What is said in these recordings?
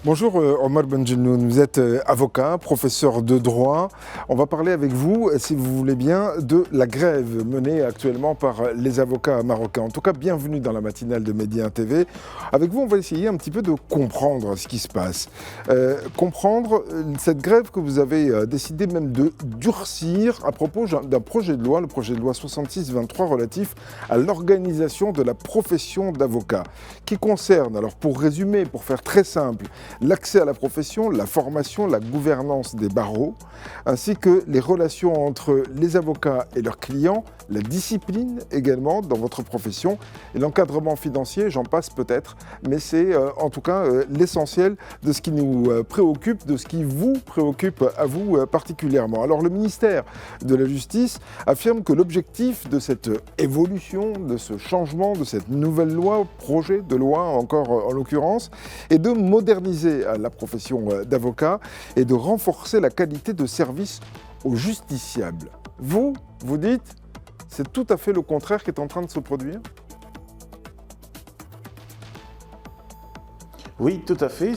Bonjour Omar Benjelloun, vous êtes avocat, professeur de droit. On va parler avec vous, si vous voulez bien, de la grève menée actuellement par les avocats marocains. En tout cas, bienvenue dans la matinale de Média TV. Avec vous, on va essayer un petit peu de comprendre ce qui se passe. Comprendre cette grève que vous avez décidé même de durcir à propos d'un projet de loi, le projet de loi 66-23 relatif à l'organisation de la profession d'avocat, qui concerne, alors pour résumer, pour faire très simple, l'accès à la profession, la formation, la gouvernance des barreaux, ainsi que les relations entre les avocats et leurs clients, la discipline également dans votre profession et l'encadrement financier, j'en passe peut-être, mais c'est en tout cas l'essentiel de ce qui nous préoccupe, de ce qui vous préoccupe à vous particulièrement. Alors le ministère de la Justice affirme que l'objectif de cette évolution, de ce changement, de cette nouvelle loi, projet de loi encore en l'occurrence, est de moderniser la profession d'avocat et de renforcer la qualité de service aux justiciables. Vous dites, c'est tout à fait le contraire qui est en train de se produire ? Oui, tout à fait.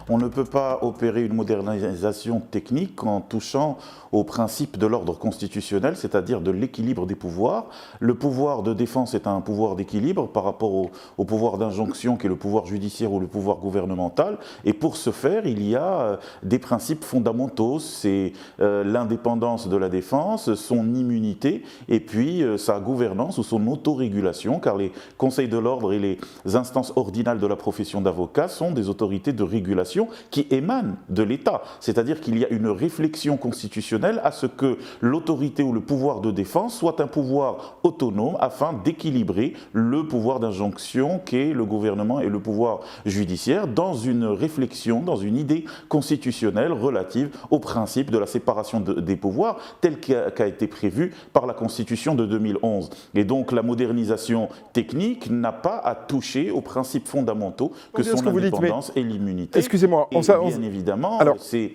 On ne peut pas opérer une modernisation technique en touchant au principe de l'ordre constitutionnel, c'est-à-dire de l'équilibre des pouvoirs. Le pouvoir de défense est un pouvoir d'équilibre par rapport au pouvoir d'injonction qui est le pouvoir judiciaire ou le pouvoir gouvernemental. Et pour ce faire, il y a des principes fondamentaux. C'est l'indépendance de la défense, son immunité et puis sa gouvernance ou son autorégulation, car les conseils de l'ordre et les instances ordinales de la profession d'avocat sont des autorités de régulation qui émanent de l'État. C'est-à-dire qu'il y a une réflexion constitutionnelle à ce que l'autorité ou le pouvoir de défense soit un pouvoir autonome afin d'équilibrer le pouvoir d'injonction qu'est le gouvernement et le pouvoir judiciaire dans une réflexion, dans une idée constitutionnelle relative au principe de la séparation des pouvoirs tel qu'a été prévu par la Constitution de 2011. Et donc la modernisation technique n'a pas à toucher aux principes fondamentaux que sont l'indépendance et l'immunité. Excusez-moi, bien évidemment, c'est...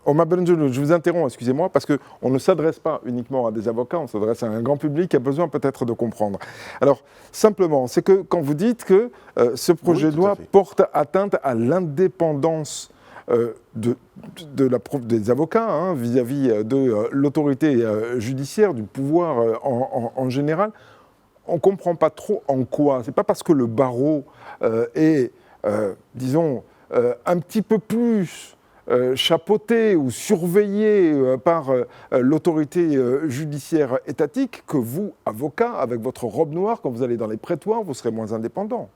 Omar Benjelloun, je vous interromps, excusez-moi, parce qu'on ne s'adresse pas uniquement à des avocats, on s'adresse à un grand public qui a besoin peut-être de comprendre. Alors, simplement, c'est que quand vous dites que ce projet de loi porte atteinte à l'indépendance des avocats vis-à-vis de l'autorité judiciaire, du pouvoir en général, on ne comprend pas trop en quoi. Ce n'est pas parce que le barreau est, disons, un petit peu plus chapeauté ou surveillé par l'autorité judiciaire étatique que vous, avocat, avec votre robe noire, quand vous allez dans les prétoires, vous serez moins indépendant.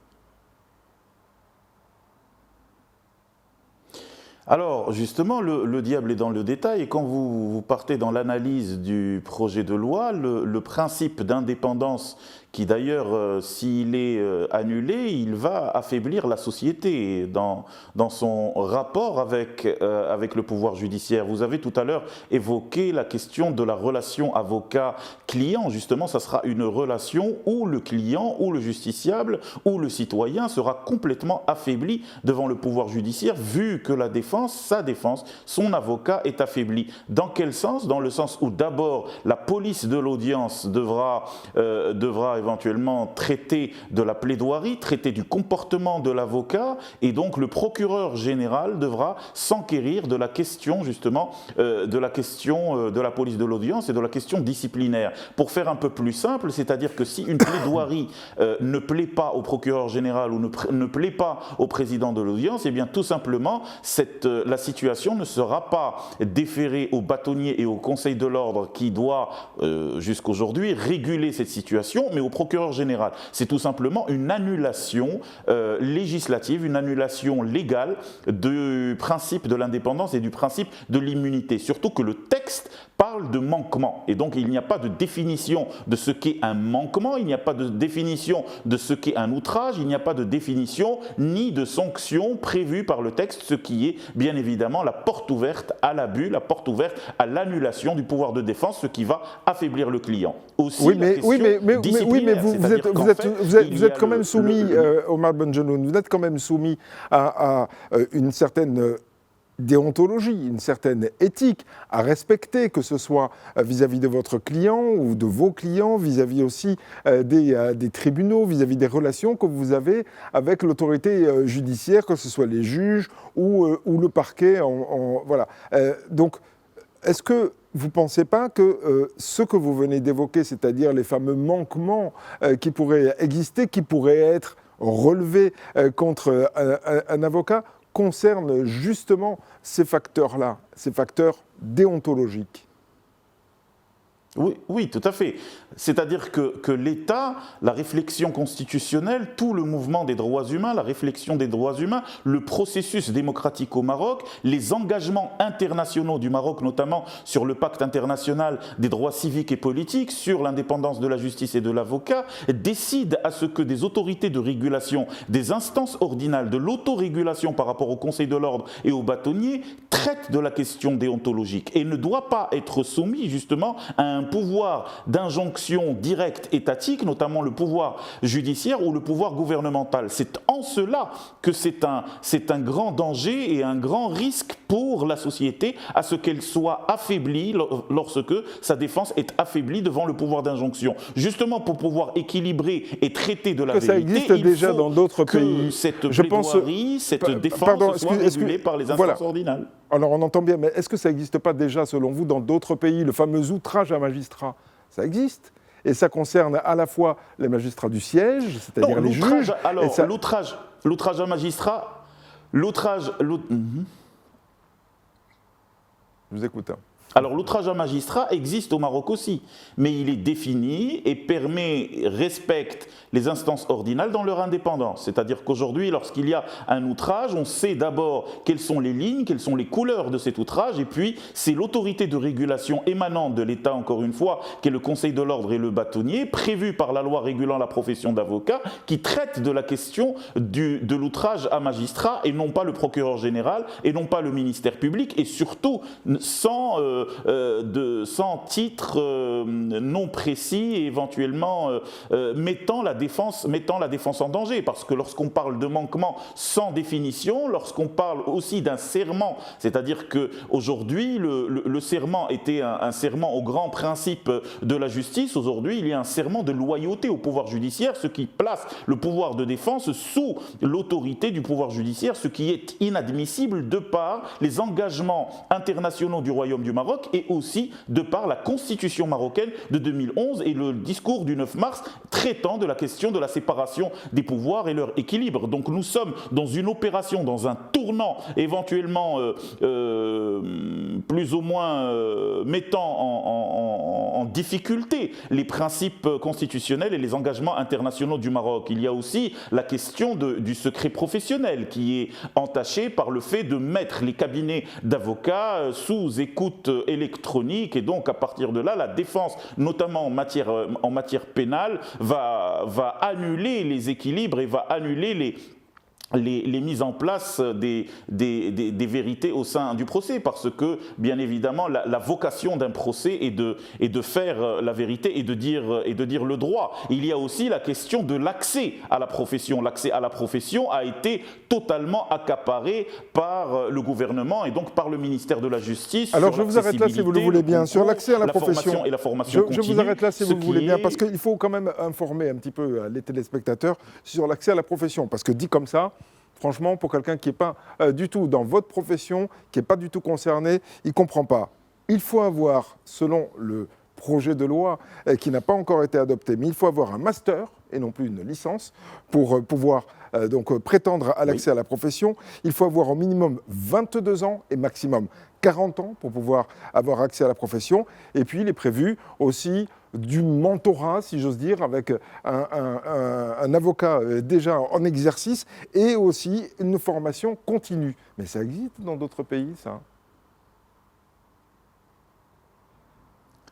Alors, justement, le diable est dans le détail, et quand vous partez dans l'analyse du projet de loi, le principe d'indépendance, qui d'ailleurs, s'il est annulé, il va affaiblir la société dans son rapport avec le pouvoir judiciaire. Vous avez tout à l'heure évoqué la question de la relation avocat-client. Justement, ça sera une relation où le client, ou le justiciable, ou le citoyen sera complètement affaibli devant le pouvoir judiciaire, vu que sa défense, son avocat est affaibli. Dans quel sens ? Dans le sens où d'abord la police de l'audience devra éventuellement traiter de la plaidoirie, traiter du comportement de l'avocat, et donc le procureur général devra s'enquérir de la question justement de la police de l'audience et de la question disciplinaire. Pour faire un peu plus simple, c'est-à-dire que si une plaidoirie ne plaît pas au procureur général ou ne plaît pas au président de l'audience, eh bien tout simplement la situation ne sera pas déférée au bâtonnier et au conseil de l'ordre qui doit jusqu'aujourd'hui réguler cette situation, mais au procureur général. C'est tout simplement une annulation législative, une annulation légale du principe de l'indépendance et du principe de l'immunité. Surtout que le texte parle de manquement. Et donc, il n'y a pas de définition de ce qu'est un manquement, il n'y a pas de définition de ce qu'est un outrage, il n'y a pas de définition ni de sanction prévue par le texte, ce qui est bien évidemment la porte ouverte à l'abus, la porte ouverte à l'annulation du pouvoir de défense, ce qui va affaiblir le client. Aussi, vous êtes quand même soumis, Omar Benjelloun, vous êtes quand même soumis à une certaine déontologie, une certaine éthique à respecter, que ce soit vis-à-vis de votre client ou de vos clients, vis-à-vis aussi des tribunaux, vis-à-vis des relations que vous avez avec l'autorité judiciaire, que ce soit les juges ou le parquet. Voilà. Donc, est-ce que vous ne pensez pas que ce que vous venez d'évoquer, c'est-à-dire les fameux manquements qui pourraient exister, qui pourraient être relevés contre un avocat, concernent justement ces facteurs-là, ces facteurs déontologiques? Oui, oui, tout à fait. C'est-à-dire que l'État, la réflexion constitutionnelle, tout le mouvement des droits humains, la réflexion des droits humains, le processus démocratique au Maroc, les engagements internationaux du Maroc, notamment sur le pacte international des droits civiques et politiques, sur l'indépendance de la justice et de l'avocat, décident à ce que des autorités de régulation, des instances ordinales, de l'autorégulation par rapport au Conseil de l'ordre et aux bâtonniers, traitent de la question déontologique et ne doit pas être soumis justement à un pouvoir d'injonction directe étatique, notamment le pouvoir judiciaire ou le pouvoir gouvernemental. C'est en cela que c'est un grand danger et un grand risque pour la société à ce qu'elle soit affaiblie lorsque sa défense est affaiblie devant le pouvoir d'injonction. Justement pour pouvoir équilibrer et traiter de la vérité, ça existe déjà dans d'autres pays. Cette plaidoirie, cette défense soit régulée par les instances ordinales. Alors on entend bien, mais est-ce que ça n'existe pas déjà, selon vous, dans d'autres pays, le fameux outrage à magistrat? Ça existe. Et ça concerne à la fois les magistrats du siège, c'est-à-dire les juges. Alors, l'outrage à magistrat, Je vous écoute. Alors l'outrage à magistrat existe au Maroc aussi, mais il est défini et respecte les instances ordinales dans leur indépendance. C'est-à-dire qu'aujourd'hui, lorsqu'il y a un outrage, on sait d'abord quelles sont les lignes, quelles sont les couleurs de cet outrage, et puis c'est l'autorité de régulation émanante de l'État, encore une fois, qui est le Conseil de l'ordre et le bâtonnier, prévu par la loi régulant la profession d'avocat, qui traite de la question de l'outrage à magistrat, et non pas le procureur général, et non pas le ministère public, et surtout sans titre non précis et éventuellement mettant la défense en danger. Parce que lorsqu'on parle de manquement sans définition, lorsqu'on parle aussi d'un serment, c'est-à-dire qu'aujourd'hui le serment était un serment aux grands principes de la justice, aujourd'hui il y a un serment de loyauté au pouvoir judiciaire, ce qui place le pouvoir de défense sous l'autorité du pouvoir judiciaire, ce qui est inadmissible de par les engagements internationaux du Royaume du Maroc et aussi de par la constitution marocaine de 2011 et le discours du 9 mars traitant de la question de la séparation des pouvoirs et leur équilibre. Donc nous sommes dans une opération, dans un tournant éventuellement plus ou moins mettant en difficulté les principes constitutionnels et les engagements internationaux du Maroc. Il y a aussi la question du secret professionnel qui est entaché par le fait de mettre les cabinets d'avocats sous écoute électronique et donc à partir de là, la défense, notamment en matière pénale, va annuler les équilibres et va annuler les mises en place des vérités au sein du procès, parce que, bien évidemment, la vocation d'un procès est de faire la vérité et de dire le droit. Il y a aussi la question de l'accès à la profession. L'accès à la profession a été totalement accaparé par le gouvernement et donc par le ministère de la Justice. Alors je vous arrête là si vous le voulez bien, sur l'accès à la profession. Et la formation continue, je vous arrête là si vous le voulez bien, parce qu'il faut quand même informer un petit peu les téléspectateurs sur l'accès à la profession, parce que dit comme ça, franchement, pour quelqu'un qui n'est pas du tout dans votre profession, qui n'est pas du tout concerné, il ne comprend pas. Il faut avoir, selon le projet de loi qui n'a pas encore été adopté, mais il faut avoir un master et non plus une licence pour pouvoir donc prétendre à l'accès à la profession. Il faut avoir au minimum 22 ans et maximum 40 ans pour pouvoir avoir accès à la profession. Et puis, il est prévu aussi du mentorat, si j'ose dire, avec un avocat déjà en exercice et aussi une formation continue. Mais ça existe dans d'autres pays, ça?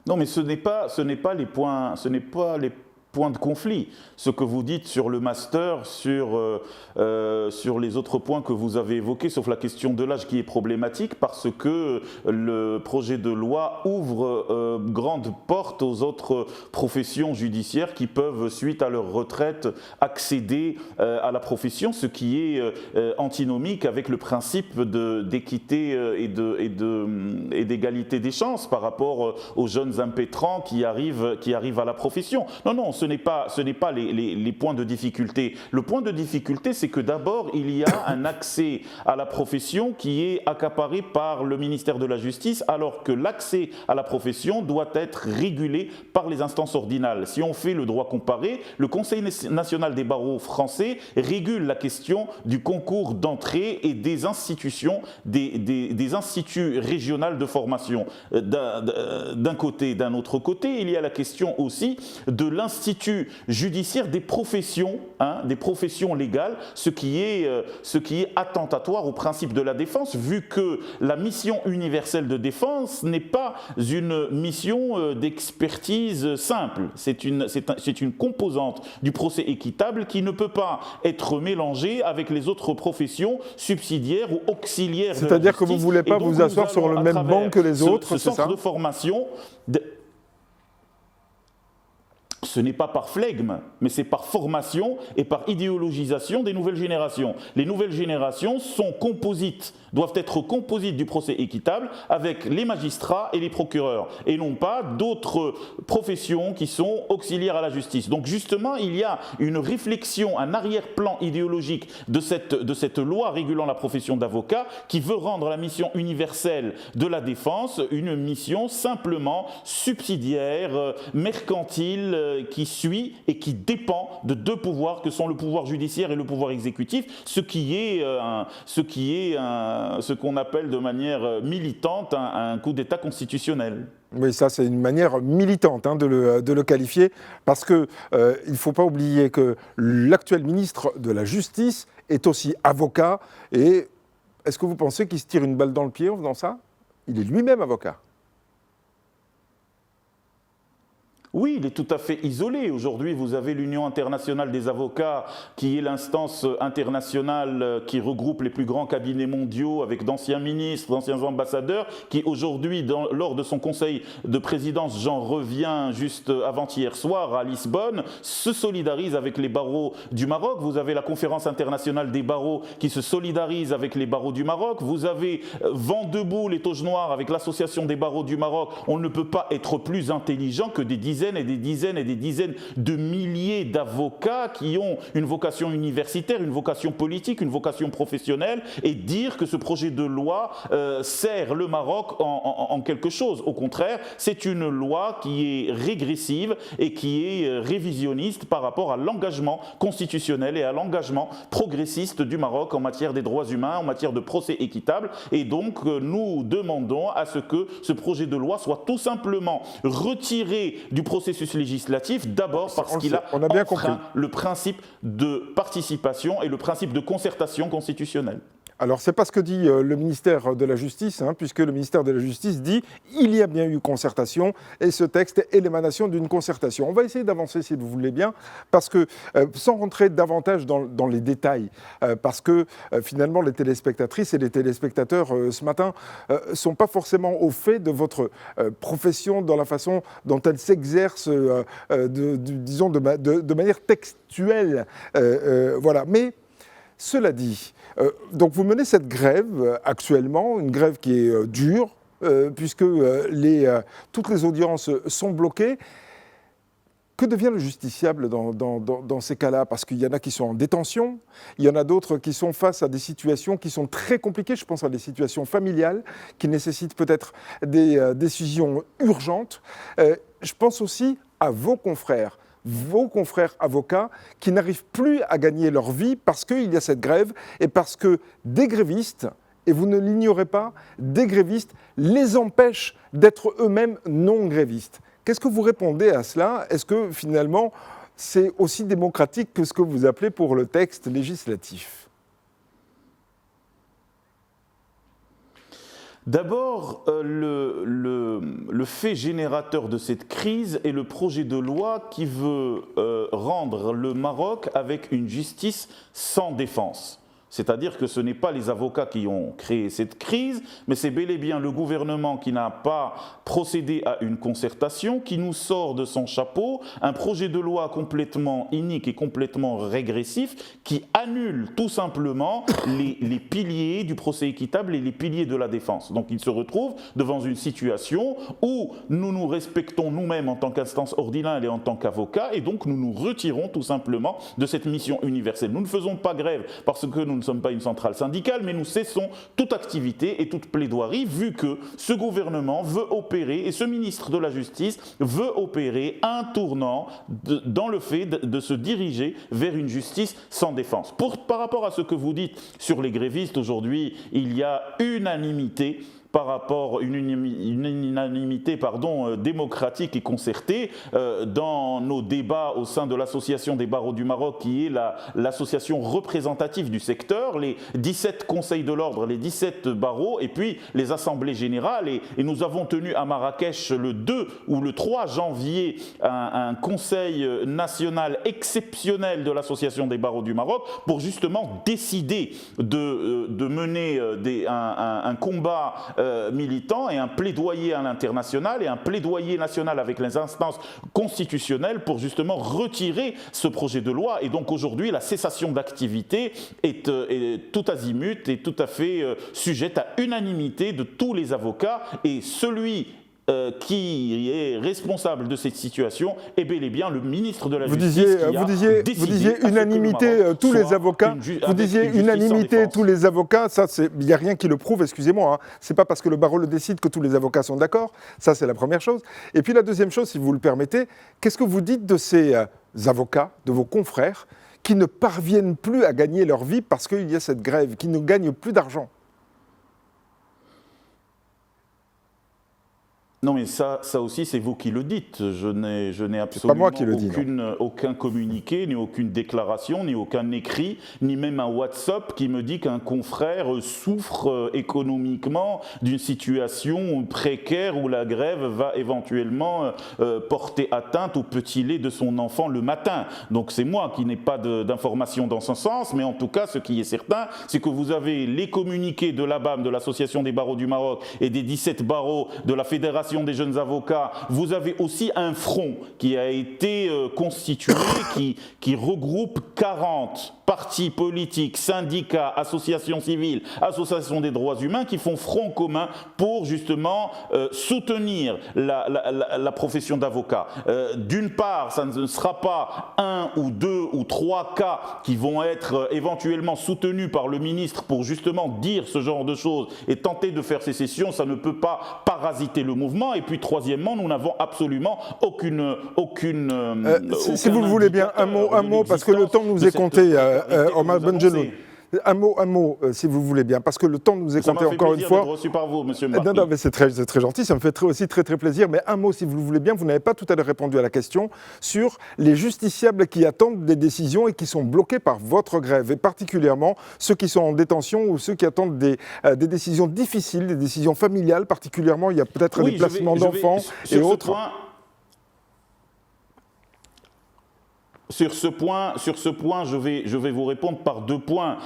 Non, mais ce n'est pas les points point de conflit. Ce que vous dites sur le master, sur les autres points que vous avez évoqués, sauf la question de l'âge qui est problématique, parce que le projet de loi ouvre grande porte aux autres professions judiciaires qui peuvent, suite à leur retraite, accéder à la profession, ce qui est antinomique avec le principe d'équité et d'égalité des chances par rapport aux jeunes impétrants qui arrivent à la profession. Non, ce n'est pas les points de difficulté. Le point de difficulté, c'est que d'abord, il y a un accès à la profession qui est accaparé par le ministère de la Justice, alors que l'accès à la profession doit être régulé par les instances ordinales. Si on fait le droit comparé, le Conseil national des barreaux français régule la question du concours d'entrée et des institutions, des instituts régionaux de formation. D'un côté, d'un autre côté, il y a la question aussi de l'Institut judiciaire des professions légales, ce qui est attentatoire au principe de la défense, vu que la mission universelle de défense n'est pas une mission d'expertise simple. C'est une composante du procès équitable qui ne peut pas être mélangée avec les autres professions subsidiaires ou auxiliaires de la justice. C'est-à-dire que vous ne voulez pas vous asseoir sur le même banc que les autres, c'est ça ? Ce centre de formation... Ce n'est pas par flegme, mais c'est par formation et par idéologisation des nouvelles générations. Les nouvelles générations doivent être composites du procès équitable avec les magistrats et les procureurs, et non pas d'autres professions qui sont auxiliaires à la justice. Donc justement, il y a une réflexion, un arrière-plan idéologique de cette loi régulant la profession d'avocat qui veut rendre la mission universelle de la défense une mission simplement subsidiaire, mercantile, qui suit et qui dépend de deux pouvoirs que sont le pouvoir judiciaire et le pouvoir exécutif, ce qu'on appelle de manière militante un coup d'État constitutionnel. Oui, ça c'est une manière militante de le qualifier, parce qu'il ne faut pas oublier que l'actuel ministre de la Justice est aussi avocat. Et est-ce que vous pensez qu'il se tire une balle dans le pied en faisant ça ? Il est lui-même avocat. Oui, il est tout à fait isolé. Aujourd'hui, vous avez l'Union internationale des avocats, qui est l'instance internationale qui regroupe les plus grands cabinets mondiaux avec d'anciens ministres, d'anciens ambassadeurs, qui aujourd'hui, lors de son conseil de présidence, j'en reviens juste avant-hier soir à Lisbonne, se solidarise avec les barreaux du Maroc. Vous avez la conférence internationale des barreaux qui se solidarise avec les barreaux du Maroc. Vous avez vent debout les toges noires avec l'association des barreaux du Maroc. On ne peut pas être plus intelligent que des dizaines et des dizaines et des dizaines de milliers d'avocats qui ont une vocation universitaire, une vocation politique, une vocation professionnelle, et dire que ce projet de loi sert le Maroc en quelque chose. Au contraire, c'est une loi qui est régressive et qui est révisionniste par rapport à l'engagement constitutionnel et à l'engagement progressiste du Maroc en matière des droits humains, en matière de procès équitable. Et donc, nous demandons à ce que ce projet de loi soit tout simplement retiré du processus législatif, d'abord parce qu'il a enfreint le principe de participation et le principe de concertation constitutionnelle. Alors, ce n'est pas ce que dit le ministère de la Justice, puisque le ministère de la Justice dit qu'il y a bien eu concertation et ce texte est l'émanation d'une concertation. On va essayer d'avancer, si vous voulez bien, parce que, sans rentrer davantage dans les détails, parce que finalement, les téléspectatrices et les téléspectateurs ce matin ne sont pas forcément au fait de votre profession dans la façon dont elle s'exerce, disons, de manière textuelle. Voilà. Mais, cela dit, donc vous menez cette grève actuellement, une grève qui est dure, puisque toutes les audiences sont bloquées. Que devient le justiciable dans ces cas-là ? Parce qu'il y en a qui sont en détention, il y en a d'autres qui sont face à des situations qui sont très compliquées. Je pense à des situations familiales qui nécessitent peut-être des décisions urgentes. Je pense aussi à vos confrères avocats qui n'arrivent plus à gagner leur vie parce qu'il y a cette grève et parce que des grévistes, et vous ne l'ignorez pas, des grévistes les empêchent d'être eux-mêmes non grévistes. Qu'est-ce que vous répondez à cela ? Est-ce que finalement c'est aussi démocratique que ce que vous appelez pour le texte législatif ? D'abord, le fait générateur de cette crise est le projet de loi qui veut rendre le Maroc avec une justice sans défense. C'est-à-dire que ce n'est pas les avocats qui ont créé cette crise, mais c'est bel et bien le gouvernement qui n'a pas procédé à une concertation, qui nous sort de son chapeau un projet de loi complètement inique et complètement régressif, qui annule tout simplement les piliers du procès équitable et les piliers de la défense. Donc il se retrouve devant une situation où nous nous respectons nous-mêmes en tant qu'instance ordinale et en tant qu'avocats, et donc nous nous retirons tout simplement de cette mission universelle. Nous ne faisons pas grève parce que nous ne sommes pas une centrale syndicale, mais nous cessons toute activité et toute plaidoirie, vu que ce gouvernement veut opérer, et ce ministre de la Justice veut opérer un tournant dans le fait de se diriger vers une justice sans défense. Par rapport à ce que vous dites sur les grévistes, aujourd'hui, il y a unanimité par rapport à une unanimité démocratique et concertée dans nos débats au sein de l'Association des barreaux du Maroc, qui est l'association représentative du secteur, les 17 conseils de l'ordre, les 17 barreaux, et puis les assemblées générales. Et nous avons tenu à Marrakech le 2 ou le 3 janvier un conseil national exceptionnel de l'Association des barreaux du Maroc pour justement décider de mener un combat militant et un plaidoyer à l'international et un plaidoyer national avec les instances constitutionnelles pour justement retirer ce projet de loi. Et donc aujourd'hui, la cessation d'activité est tout azimut et tout à fait sujette à unanimité de tous les avocats, et celui qui est responsable de cette situation est bel et bien le ministre de la Justice. Vous disiez unanimité tous les avocats. Vous disiez unanimité tous les avocats. Ça, il n'y a rien qui le prouve. Excusez-moi. Hein. C'est pas parce que le barreau le décide que tous les avocats sont d'accord. Ça, c'est la première chose. Et puis la deuxième chose, si vous le permettez, qu'est-ce que vous dites de ces avocats, de vos confrères, qui ne parviennent plus à gagner leur vie parce qu'il y a cette grève, qui ne gagnent plus d'argent? Non, mais ça aussi, c'est vous qui le dites. Je n'ai absolument aucun communiqué, ni aucune déclaration, ni aucun écrit, ni même un WhatsApp qui me dit qu'un confrère souffre économiquement d'une situation précaire où la grève va éventuellement porter atteinte au petit lait de son enfant le matin. Donc c'est moi qui n'ai pas d'informations dans ce sens, mais en tout cas, ce qui est certain, c'est que vous avez les communiqués de l'ABAM, de l'Association des barreaux du Maroc, et des 17 barreaux de la Fédération des jeunes avocats. Vous avez aussi un front qui a été constitué, qui regroupe 40 partis politiques, syndicats, associations civiles, associations des droits humains, qui font front commun pour justement soutenir la profession d'avocat. D'une part, ça ne sera pas 1 ou 2 ou 3 cas qui vont être éventuellement soutenus par le ministre pour justement dire ce genre de choses et tenter de faire sécession. Ça ne peut pas parasiter le mouvement. Et puis troisièmement, nous n'avons absolument aucune si vous le voulez bien, un mot, parce que le temps nous est compté, Omar Benjelloun. Un mot, si vous voulez bien, parce que le temps nous est compté encore une fois. Ça m'a fait plaisir d'être reçu par vous, monsieur Marty. Non, mais c'est très gentil, ça me fait aussi très plaisir. Mais un mot, si vous le voulez bien, vous n'avez pas tout à l'heure répondu à la question sur les justiciables qui attendent des décisions et qui sont bloqués par votre grève, et particulièrement ceux qui sont en détention ou ceux qui attendent des décisions difficiles, des décisions familiales, particulièrement, il y a peut-être des placements d'enfants et autres. Sur ce point, je vais vous répondre par 2 points.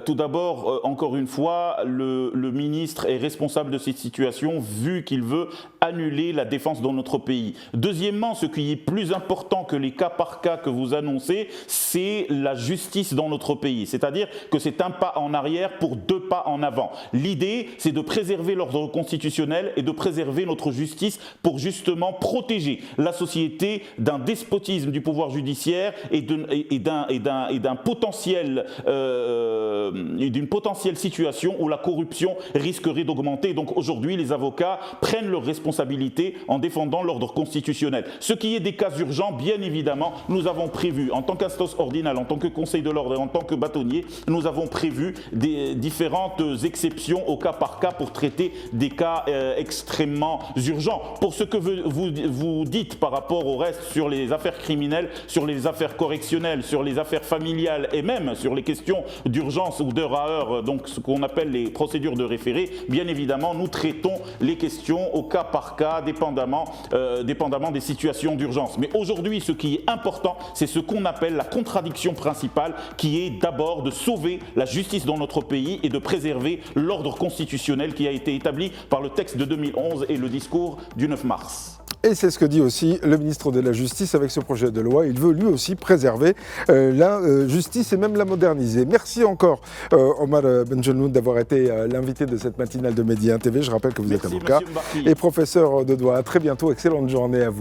Tout d'abord, encore une fois, le ministre est responsable de cette situation vu qu'il veut annuler la défense dans notre pays. Deuxièmement, ce qui est plus important que les cas par cas que vous annoncez, c'est la justice dans notre pays. C'est-à-dire que c'est un pas en arrière pour 2 pas en avant. L'idée, c'est de préserver l'ordre constitutionnel et de préserver notre justice pour justement protéger la société d'un despotisme du pouvoir judiciaire et d'une potentielle situation où la corruption risquerait d'augmenter. Donc aujourd'hui, les avocats prennent leurs responsabilités en défendant l'ordre constitutionnel. Ce qui est des cas urgents, bien évidemment, nous avons prévu, en tant qu'instance ordinale, en tant que conseil de l'ordre et en tant que bâtonnier, nous avons prévu des différentes exceptions au cas par cas pour traiter des cas extrêmement urgents. Pour ce que vous dites par rapport au reste sur les affaires criminelles, sur les affaires affaires correctionnelles, sur les affaires familiales et même sur les questions d'urgence ou d'heure à heure, donc ce qu'on appelle les procédures de référé, bien évidemment, nous traitons les questions au cas par cas, dépendamment des situations d'urgence. Mais aujourd'hui, ce qui est important, c'est ce qu'on appelle la contradiction principale, qui est d'abord de sauver la justice dans notre pays et de préserver l'ordre constitutionnel qui a été établi par le texte de 2011 et le discours du 9 mars. Et c'est ce que dit aussi le ministre de la Justice avec ce projet de loi. Il veut lui aussi préserver la justice et même la moderniser. Merci encore Omar Benjelloun d'avoir été l'invité de cette matinale de Medi 1 TV. Je rappelle que vous êtes avocat et professeur de droit. À très bientôt. Excellente journée à vous.